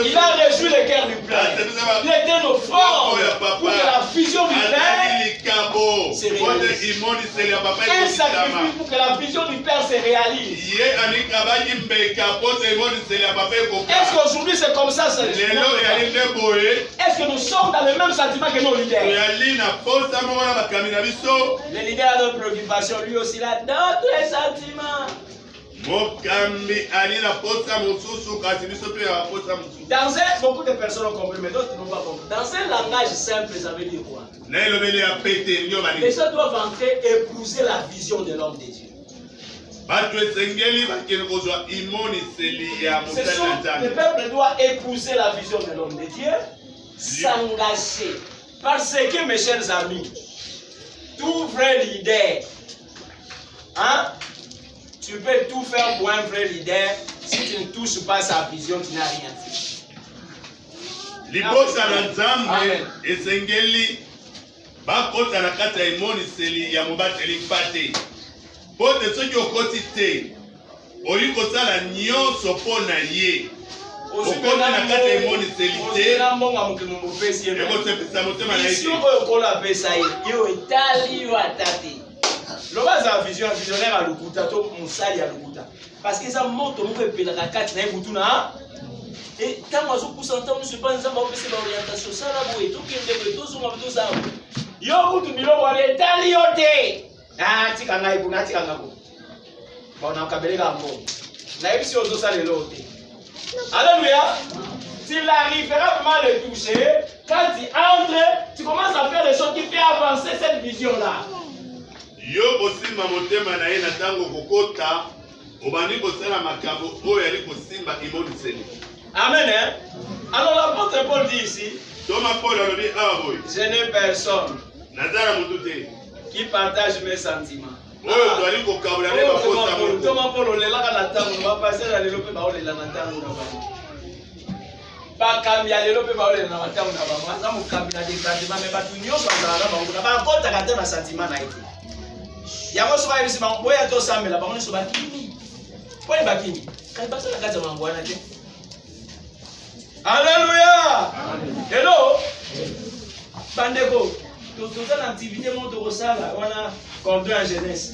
Il a réjoui le cœur du Père. Il était nos formes pour que la vision du Père se réalise. Un sacrifice pour que la vision du Père se réalise. Est-ce qu'aujourd'hui c'est comme ça? Est-ce que nous sommes dans le même sentiment que nos leaders? Le leader a d'autres préoccupations, lui aussi il a d'autres sentiments. Beaucoup de personnes ont compris, mais d'autres n'ont pas compris. Dans un langage simple, ça veut dire quoi? Les gens doivent entrer et épouser la vision de l'homme de Dieu. Le peuple doit épouser la vision de l'homme de Dieu, s'engager. Parce que, mes chers amis, tout vrai leader, hein, tu peux tout faire pour un vrai leader. Si tu ne touches pas sa vision, tu n'as rien fait. Lobaza visionnaire à Lukuta, to Moussali à Lukuta. Parce que ça monte au moins de la carte, et quand on se sent, on se pense à l'orientation, ça là, et tout qui est tout sur tout ça. Yo, tu me l'as talioté. Ah, tu as un bon, on a câblé la mort. La émission de ça, les lots. Alléluia. S'il arrivera vraiment à le toucher, quand tu entres, tu commences à faire des choses qui font avancer cette vision-là. Yo aussi mamotema na yena tango kokota obani kosala makambo oyo ali kosimba imoniseli. Amen. Hein? Alors l'apôtre Paul dit ici, Thomas Paul a dit je n'ai personne qui partage mes sentiments. Thomas Paul on est là quand on va passer dans les lopes ba on est là maintenant on va. Pas cambier les lopes ba on est là maintenant on va. Ça mo cambier na déclaration mais ba tout nyonso ba ba on ba encore ta kata na sentiment na été. Yango soba yebisi bango boya to sambela bango soba kimi. Poni bakimi. Quand passe la kata bango wana te. Alléluia. Hello. Bandeko. Toute une activité monte au sala, on a compris en jeunesse.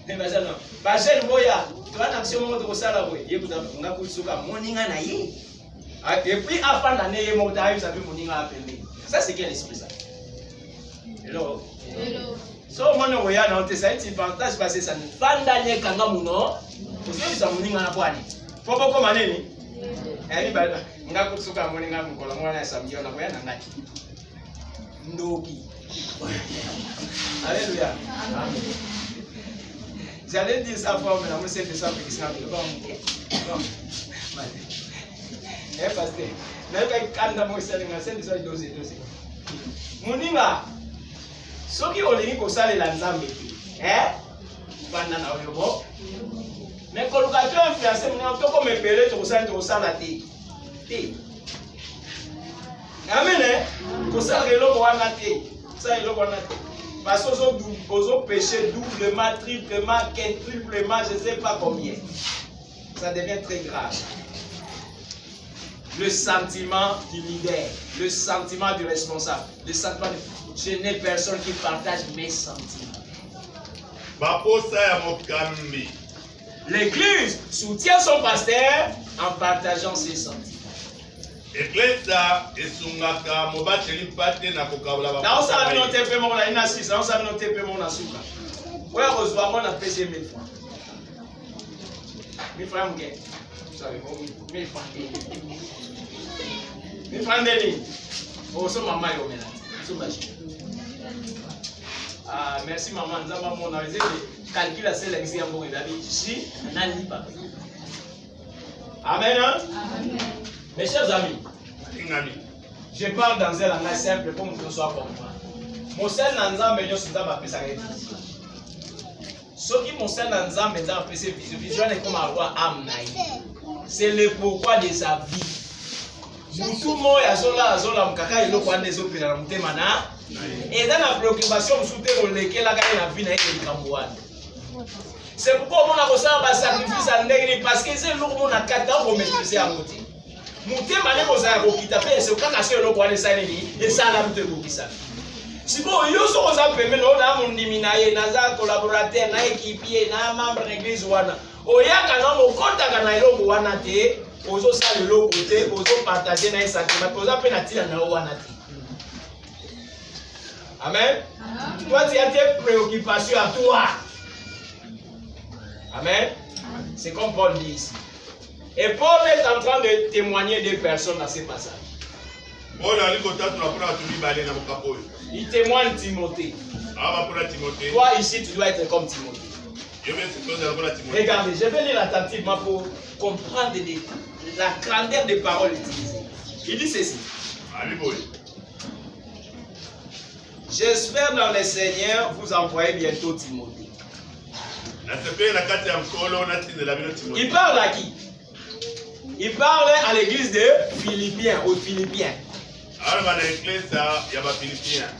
Mais ça non. Parce que boya, tu as une action monte au sala boy. Écoute, on a couru sur la moninga na ye. Et puis après l'année monte arrive ça veut moninga appeler. Ça c'est quel esprit ça? Hello. Hello. So mon oya na te ça tu partage parce que ça ne pas dernier kanga muno. Parce que ça moninga na bwani. Popo koma nini? Eh ba nga kusuka moninga mkola mwana samjio na boya na ngati. Ndoki. Alléluia. Amen. J'allais dire ça pour mais on sait que ça fait que ça va bon. Eh pasteur. Mais quand on a ça c'est ça doser. Moninga. Soki olingi kosalela nzambe bana na oyobo mais colocateur influencé mon to comme epele to kosala te amen kosala eloko wana te ça eloko wana te parce que ozo péché doublement triplement quintruplement je sais pas combien ça devient très grave. Le sentiment du leader, le sentiment du responsable, le sentiment de je n'ai personne qui partage mes sentiments. L'église soutient son pasteur en partageant ses sentiments. Ah, merci maman, nous avons analysé le calcul à celle qui est en ici, Amen. Amen. Mes chers amis, je parle dans un langage simple pour que nous soyons compris. Mon seul ensemble, nous sommes appelés à être. Ce qui mon seul ensemble, nous avons appelé vision est comme avoir âme. C'est le pourquoi de sa vie. Tout le monde a zola mkaka eloko ande zo pela mutema na eza na préoccupation msute oleke la kaka na vie na yeke likambo wana. C'est pourquoi on a besoin de sacrifice à ndenge parce que c'est lourd mon akata pour maîtriser à côté. motema nde kozala kokita mpe ese kaka so eloko wana esaleli esala mpe ekokisa siko yo so oza pembeni ona mondimi na ye naza collaborateur na ekipe ye na membre na église wana oyaka na okotaka na eloko wana te ozosala eloko te ozopartage na ye sentiment oza mpe na ntina na yo wana te. Amen. Toi tu as tes préoccupations à toi. Amen. C'est comme Paul dit ici. Et Paul est en train de témoigner des personnes dans ces passages. Il témoigne Timothée. Toi ici, tu dois être comme Timothée. Regardez, je vais lire attentivement pour comprendre la grandeur des paroles utilisées. Il dit ceci. J'espère dans le Seigneur vous envoyer bientôt Timothée. Il parle à qui? Il parle à l'église de Philippiens, aux Philippiens.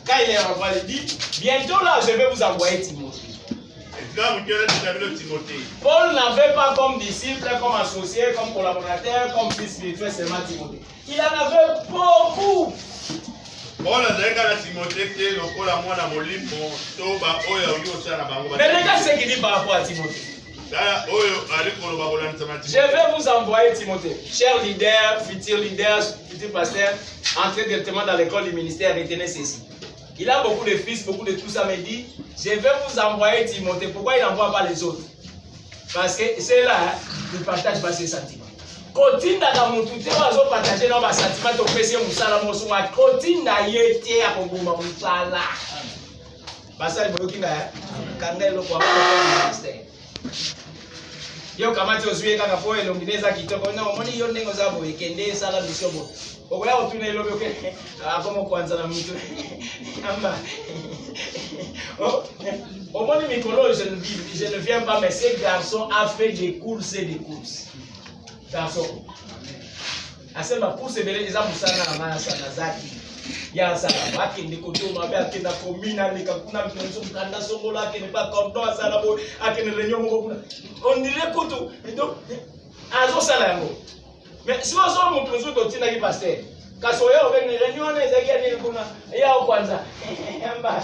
Quand il est renvoyé, il dit, bientôt là, je vais vous envoyer Timothée. Paul n'avait pas comme disciple, comme associé, comme collaborateur, comme fils spirituel seulement Timothée. Il en avait beaucoup. Mais regarde ce qu'il dit par rapport à Timothée. Je vais vous envoyer Timothée. Chers leaders, futurs pasteurs, entrez directement dans l'école du ministère, retenez ceci. Il a beaucoup de fils, beaucoup de tout ça, mais il dit, je vais vous envoyer Timothée. Pourquoi il n'envoie pas les autres? Parce que c'est là, il ne partage pas ses sentiments. Kotinda na mutu te wazo partager na ba sentiment to pese musala moso wa kotinda yete ya kongoma musala. Basa ni bokinga ya kanga elo kwa ministère. Yo kama ti ozuye kanga po elongineza kitoko na omoni yo ndengo za bo ekende sala mission bo. Okoya otuna elo byoke akomo kwanza na mutu. Amba. Omoni mikolo je ne viens pas mais ce garçon a fait des courses et des courses. Garçon. Asema course belé eza musana na maya sana zaki. Ya sala akende koto mabe akenda komina leka kuna mpenzo mkanda songola akende pas content asala bo akende renyo moko kuna. On dirait koto donc azo sala yango. Mais si on so mpenzo to tina ki pasteur. Kaso yo bengene renyo na ezaki ani kuna ya kwanza. Yamba.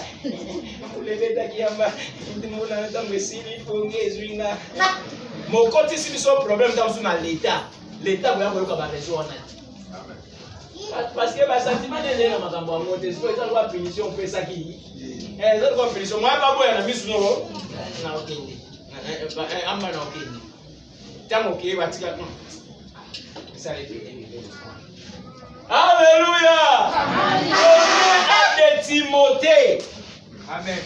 Kulebeta kiyamba ndimuna ntango esili pongezwinga. Mon côté, si nous avons un problème dans l'État, l'État va avoir une raison. Parce que les sentiments de l'État, ils ont une punition pour ça qui. Ils ont une punition. Moi, je ne sais pas si je alléluia. Alléluia. Timothée. Amen.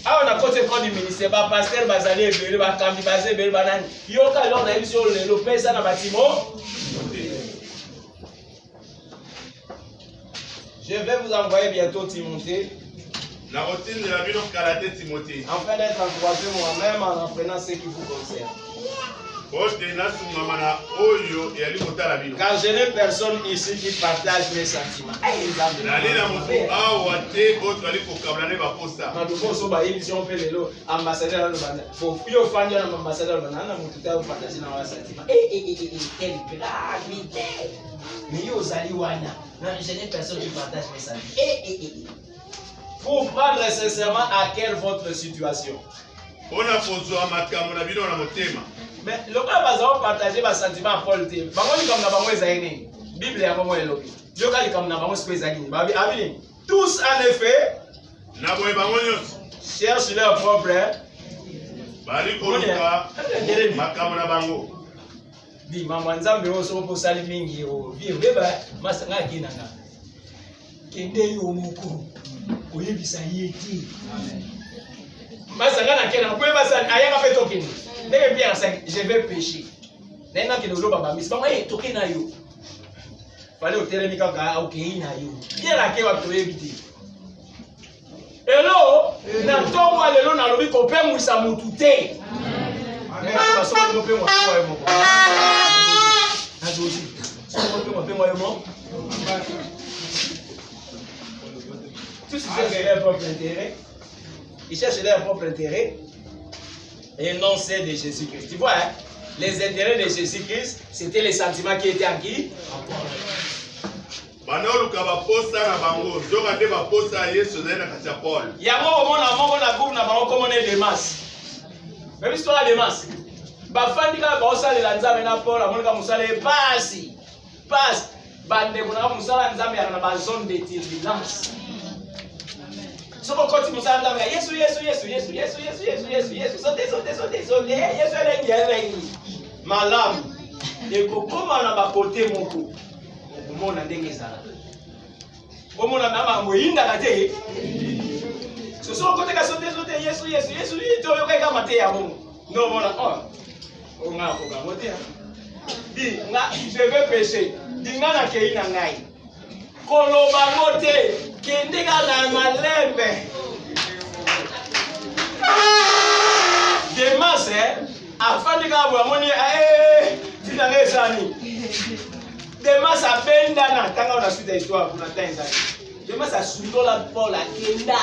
Ah, on a côté du ministère, bah pasteur bazali ebele ba kambi bazé ebele banani. Yoka lor na émission le pesa na bâtiment. Je vais vous envoyer bientôt Timothée. La routine de la vie de karaté Timothée. Afin d'être encouragé moi-même en apprenant ce qui vous concerne. Car je n'ai personne ici qui partage mes sentiments. Pour prendre sincèrement à quelle votre situation. Mais le cas va partager ma sentiment à Paul. Bible tous en effet cherchent leur propre. Dis maman nzambe oso po sali mingi o vie beba masanga kinanga. Kende yo moko oyebisa yeti. Amen. Masanga na kena ko basa ayaka fe tokeni. Dès Pierre 5, je vais pécher. Maintenant que nous avons pas mis, comment est toqué na yo? Fallait au terrain kaka ok na yo. Pierre a kewa to éviter. Hello, na tomo alelo na lobi ko pe muisa mutu te. Amen. Parce que nous pe mo ko mo. Na dozi. So mo pe mo. Tous ces gens leur propre intérêt. Ils cherchent leur propre intérêt. Et non, c'est de Jésus-Christ. Tu vois, hein? les intérêts de Jésus-Christ, c'était les sentiments qui étaient en qui? Banoluka baposa na bango, zoka nde baposa Yesu na kati ya Paul. Yango omona moko na groupe na bango comme on Demas. Même histoire de Demas. Bafandi ka baosalela Nzambe na Paul amonika musala epasi. Passe. Bande kuna musala Nzambe yana ba zone de turbulence. Soko koti musala Nzambe Yesu. Sauter. Yesu elengi. Malamu. Eko koma na ba côté moko. Omona ndenge ezala. Omona mama moyinda kate. Soko kote ka sauter Yesu. To yoka ka mate ya bongo. Non voilà. Oh nga ko ka mote. Di nga je vais pécher. Di nga na kei na ngai. Koloba mote kende ka na malembe. Demas afandi ka bo amoni tina ngesani. Demas abenda na tanga na suite histoire kuna tenza. Demas asutola Paul akenda.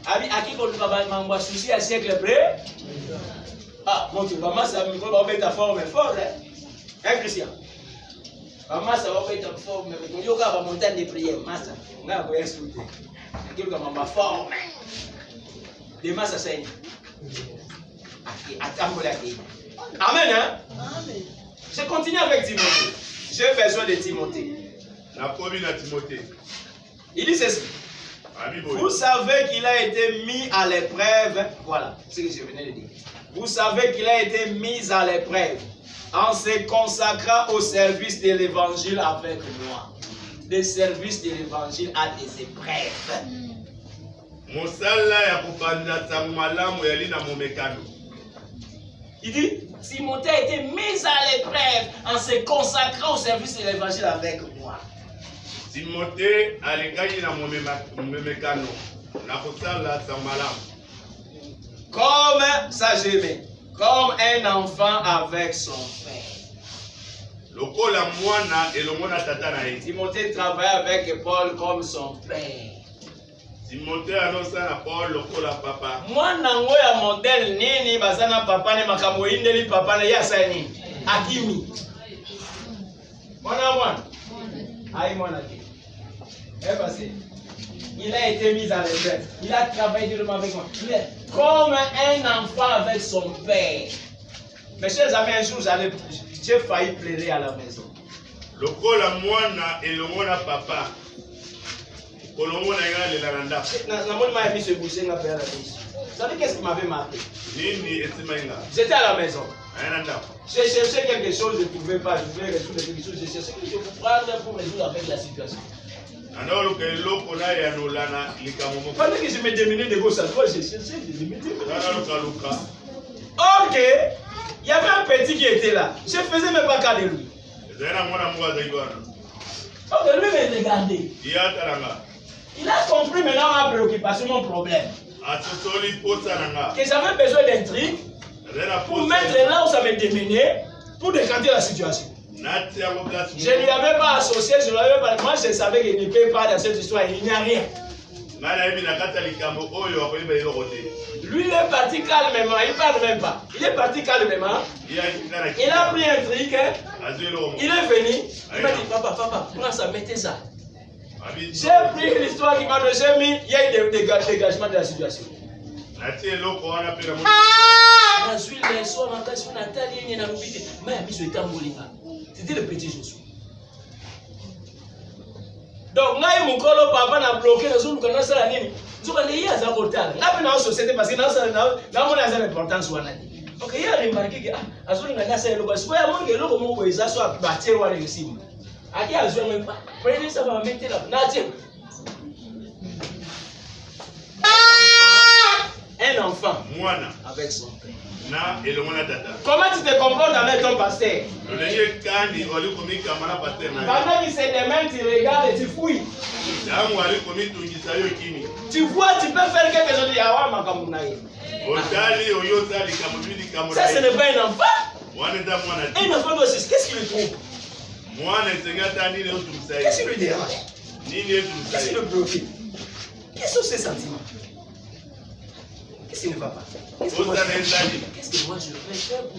Abi akiko luka mangwa souci à siècle près. Ah, mon Dieu, maman ça me va mettre forme forte. Hein Christian? Maman ça va mettre forme mais quand yoga va monter des prières, massa. Na ko insulter. Akiko ka mama forme. Demas ça saigne. Attends-moi. Amen hein? Amen. Je continue avec Timothée. J'ai besoin de Timothée. La première na Timothée. Il dit ceci. Vous savez qu'il a été mis à l'épreuve. Voilà ce que je venais de dire. Vous savez qu'il a été mis à l'épreuve en se consacrant au service de l'évangile avec moi. Le service de l'évangile a des épreuves. Il dit, Timothée a été mis à l'épreuve en se consacrant au service de l'évangile avec moi. Timothée alingaki na momekano na kosala samalam. Comme ça j'aimais, comme un enfant avec son père. Lokola mwana elongo na tata na ye. Timothée travaillait avec Paul comme son père. Timothée annonça na Paul lokola papa. Mwana ngo ya modèle nini bazana papa ne makambo indeli papa ne yasa nini? Akimi. Mwana. Aïe mwana ki. Il a été mis à l'épreuve. Il a travaillé durement avec moi. Il est comme un enfant avec son père. Mes chers amis, un jour, j'ai failli pleurer à la maison. Lokola mwana elongo na papa. Kolongo na nga le laranda. Namoni m'a mis ce boucher na père la maison. Vous savez qu'est-ce qui m'avait marqué? Nini etimainga. J'étais à la maison. Ayanda. J'ai cherché quelque chose, je ne pouvais pas. Je voulais résoudre quelque chose. J'ai cherché quelque chose pour prendre pour résoudre avec la situation. Pendant que je me démenais de vos salles, j'ai cherché, je me démenais. Ok, il y avait un petit qui était là. Je ne faisais même pas cas de lui. Ok, lui me regardait. Il a compris maintenant ma préoccupation, mon problème. Que j'avais besoin d'un truc pour mettre là où ça me démenait, pour décanter la situation. Je ne lui avais pas associé, je ne lui avais pas. Moi, je savais qu'il ne paye pas dans cette histoire, il n'y a rien. Lui, il est parti calmement, il ne parle même pas. Il est parti calmement. Il a pris un truc, il est venu. Il m'a dit, papa, prends ça, mettez ça. J'ai pris l'histoire qui m'a donné, j'ai mis, il y a eu des dégagements de la situation. C'était le petit Josué. Donc, là, mon colo papa n'a bloqué le zoom quand ça nini. Zoom les y a za portal. Là, dans la société parce que dans ça, dans mon azar importance ou anani. Donc, il y a remarqué que azuri ngana ça le boss. Ouais, mon gelo comme on ça soit bâtir ou aller ici. Aki azuri même pas. Prenez ça va mettre là. Natie. Un enfant. Mwana avec son père. Comment tu te comportes avec ton pasteur? Pendant qu'il se démène, tu regardes et tu fouilles. Tu vois, tu peux faire quelque chose. Ça, ce n'est pas un enfant. Un enfant aussi, qu'est-ce qu'il lui trouve? Qu'est-ce qui lui dérange? Qu'est-ce qui le préoccupe? Quels sont ses sentiments? Qu'est-ce qui ne va pas? Qu'est-ce que moi je vais faire?